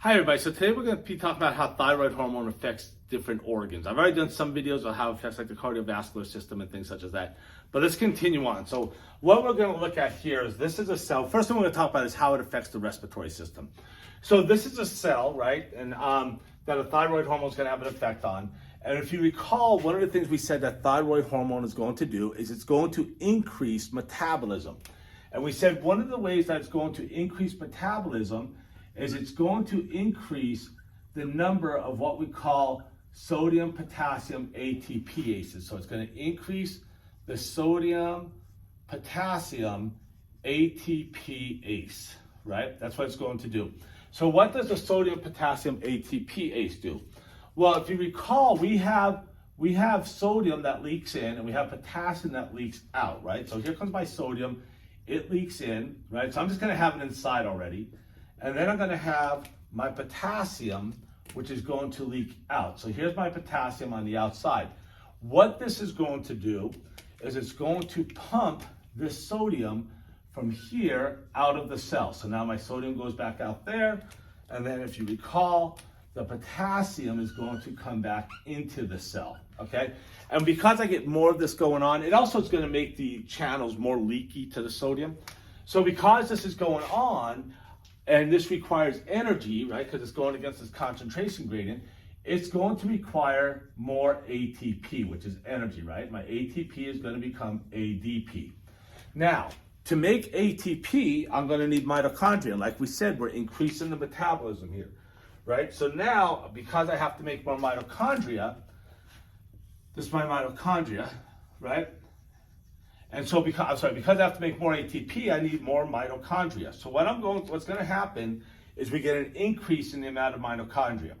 Hi everybody, so today we're going to be talking about how thyroid hormone affects different organs. I've already done some videos on how it affects like the cardiovascular system and things such as that. But let's continue on. So what we're going to look at here is this is a cell. First thing we're going to talk about is how it affects the respiratory system. So this is a cell, right? And that a thyroid hormone is going to have an effect on. And if you recall, one of the things we said that thyroid hormone is going to do is it's going to increase metabolism. And we said one of the ways that it's going to increase metabolism is it's going to increase the number of what we call sodium potassium ATPases. So it's going to increase the sodium potassium ATPase, right? That's what it's going to do. So what does the sodium potassium ATPase do? Well, if you recall, we have sodium that leaks in and we have potassium that leaks out, right? So here comes my sodium, it leaks in, right? So I'm just going to have it inside already. And then I'm going to have my potassium, which is going to leak out. So here's my potassium on the outside. What this is going to do is it's going to pump this sodium from here out of the cell. So now my sodium goes back out there. And then if you recall, the potassium is going to come back into the cell, okay? And because I get more of this going on, it also is going to make the channels more leaky to the sodium. So because this is going on, and this requires energy, right, because it's going against this concentration gradient, it's going to require more ATP, which is energy, right? My ATP is going to become ADP. Now, to make ATP, I'm going to need mitochondria. Like we said, we're increasing the metabolism here, right? So now, because I have to make more mitochondria, this is my mitochondria, right? And so because I have to make more ATP, I need more mitochondria. So what's going to happen is we get an increase in the amount of mitochondria.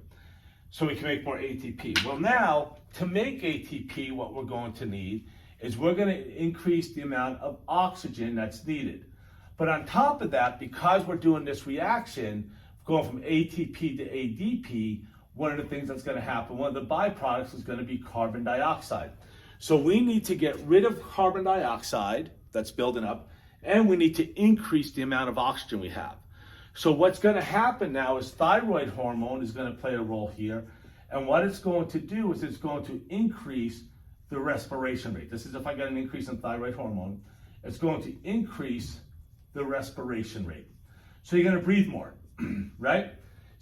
So we can make more ATP. Well, now, to make ATP, what we're going to need is we're going to increase the amount of oxygen that's needed. But on top of that, because we're doing this reaction, going from ATP to ADP, one of the things that's going to happen, one of the byproducts is going to be carbon dioxide. So we need to get rid of carbon dioxide that's building up, and we need to increase the amount of oxygen we have. So what's going to happen now is thyroid hormone is going to play a role here. And what it's going to do is it's going to increase the respiration rate. This is if I get an increase in thyroid hormone, it's going to increase the respiration rate. So you're going to breathe more, right?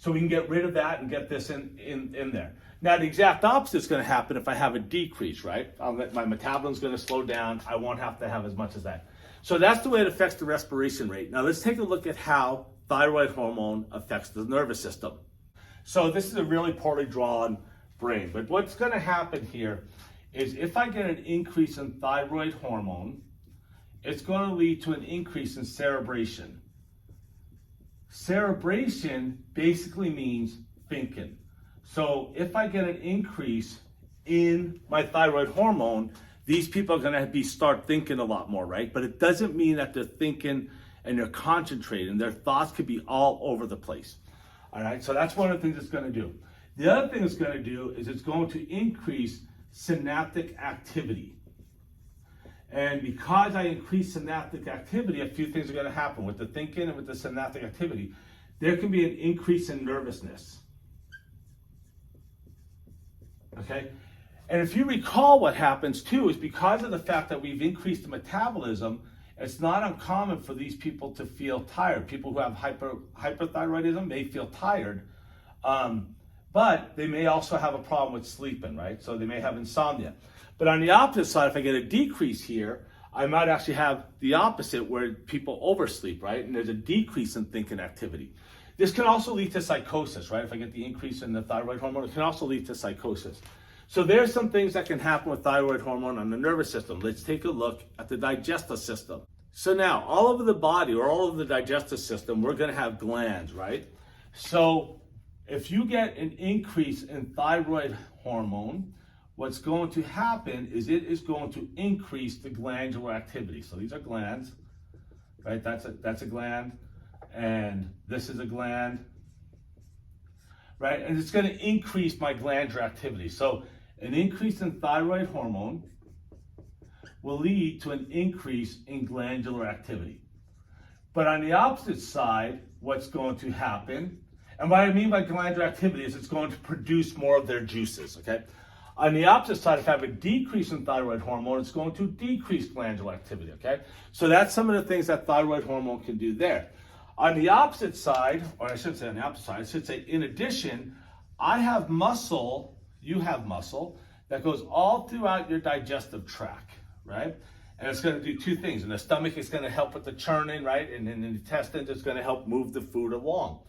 So we can get rid of that and get this in there. Now, the exact opposite is going to happen if I have a decrease, right? My metabolism is going to slow down. I won't have to have as much as that. So that's the way it affects the respiration rate. Now, let's take a look at how thyroid hormone affects the nervous system. So this is a really poorly drawn brain. But what's going to happen here is if I get an increase in thyroid hormone, it's going to lead to an increase in cerebration. Cerebration basically means thinking. So if I get an increase in my thyroid hormone, these people are going to start thinking a lot more, right? But it doesn't mean that they're thinking and they're concentrating. Their thoughts could be all over the place. All right, so that's one of the things it's going to do. The other thing it's going to do is it's going to increase synaptic activity. And because I increase synaptic activity, a few things are going to happen with the thinking and with the synaptic activity. There can be an increase in nervousness. Okay? And if you recall, what happens too is because of the fact that we've increased the metabolism, it's not uncommon for these people to feel tired. People who have hyperthyroidism may feel tired, but they may also have a problem with sleeping, right? So they may have insomnia. But on the opposite side, if I get a decrease here, I might actually have the opposite where people oversleep, right? And there's a decrease in thinking activity. This can also lead to psychosis, right? If I get the increase in the thyroid hormone, it can also lead to psychosis. So there's some things that can happen with thyroid hormone on the nervous system. Let's take a look at the digestive system. So now, all over the body or all over the digestive system, we're going to have glands, right? So if you get an increase in thyroid hormone, what's going to happen is it is going to increase the glandular activity. So these are glands, right? That's a gland. And this is a gland, right? And it's going to increase my glandular activity. So an increase in thyroid hormone will lead to an increase in glandular activity. But on the opposite side, what's going to happen And what I mean by glandular activity is it's going to produce more of their juices, okay? On the opposite side, if I have a decrease in thyroid hormone, it's going to decrease glandular activity, okay? So that's some of the things that thyroid hormone can do there. On the opposite side, or I shouldn't say on the opposite side, I should say in addition, I have muscle, you have muscle, that goes all throughout your digestive tract, right? And it's going to do two things. In the stomach, it's going to help with the churning, right? And in the intestines, it's going to help move the food along.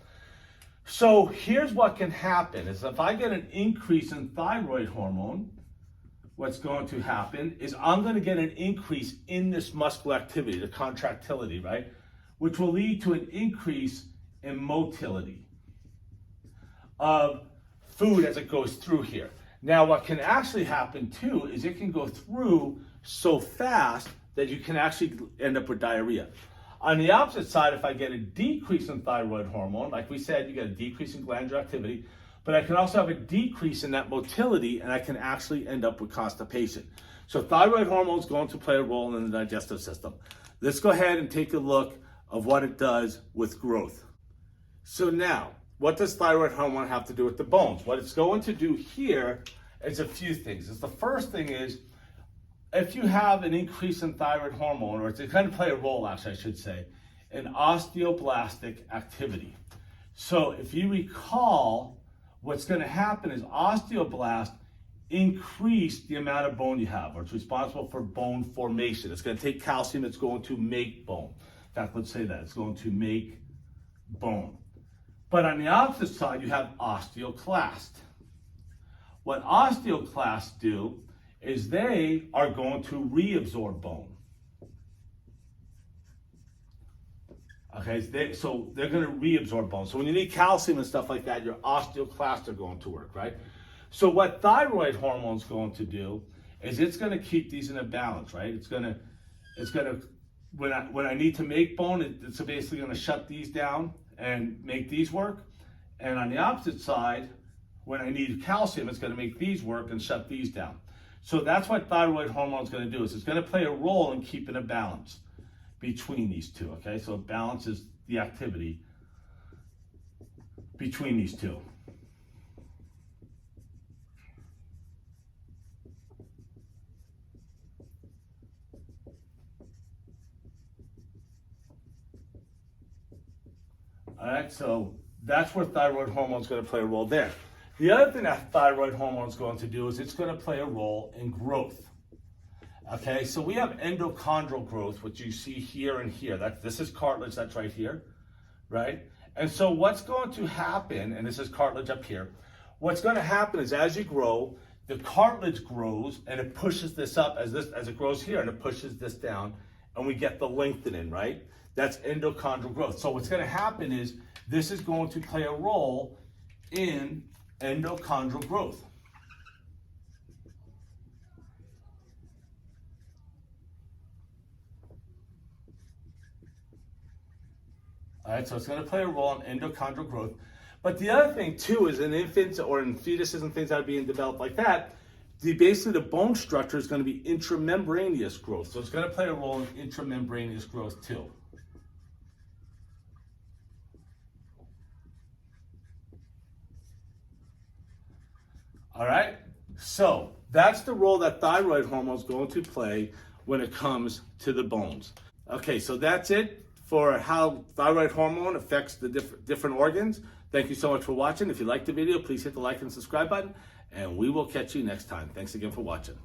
So here's what can happen is if I get an increase in thyroid hormone, what's going to happen is I'm going to get an increase in this muscular activity, the contractility, right? Which will lead to an increase in motility of food as it goes through here. Now, what can actually happen too is it can go through so fast that you can actually end up with diarrhea. On the opposite side, if I get a decrease in thyroid hormone, like we said, you get a decrease in glandular activity, but I can also have a decrease in that motility and I can actually end up with constipation. So thyroid hormone is going to play a role in the digestive system. Let's go ahead and take a look of what it does with growth. So now, what does thyroid hormone have to do with the bones? What it's going to do here is a few things. The first thing is, if you have an increase in thyroid hormone, or it's going to play a role, actually, I should say, in osteoblastic activity. So if you recall, what's going to happen is osteoblast increase the amount of bone you have, or it's responsible for bone formation. It's going to take calcium, it's going to make bone. In fact, let's say that, it's going to make bone. But on the opposite side, you have osteoclast. What osteoclasts do is they are going to reabsorb bone. Okay, so they're going to reabsorb bone. So when you need calcium and stuff like that, your osteoclasts are going to work, right? So what thyroid hormone is going to do is it's going to keep these in a balance, right? It's going to when I need to make bone, it's basically going to shut these down and make these work. And on the opposite side, when I need calcium, it's going to make these work and shut these down. So that's what thyroid hormone is going to do. Is it's going to play a role in keeping a balance between these two, okay? So it balances the activity between these two. All right, so that's where thyroid hormone is going to play a role there. The other thing that thyroid hormone is going to do is it's going to play a role in growth. Okay, so we have endochondral growth, which you see here and here. This is cartilage, that's right here, right? And so what's going to happen, and this is cartilage up here, what's going to happen is as you grow, the cartilage grows and it pushes this up as it grows here, and it pushes this down, and we get the lengthening, right? That's endochondral growth. So what's going to happen is this is going to play a role in endochondral growth. All right, so it's going to play a role in endochondral growth. But the other thing too is in infants or in fetuses and things that are being developed like that, basically the bone structure is going to be intramembranous growth. So it's going to play a role in intramembranous growth too. All right, so that's the role that thyroid hormone is going to play when it comes to the bones. Okay, so that's it for how thyroid hormone affects the different organs. Thank you so much for watching. If you liked the video, please hit the like and subscribe button, and we will catch you next time. Thanks again for watching.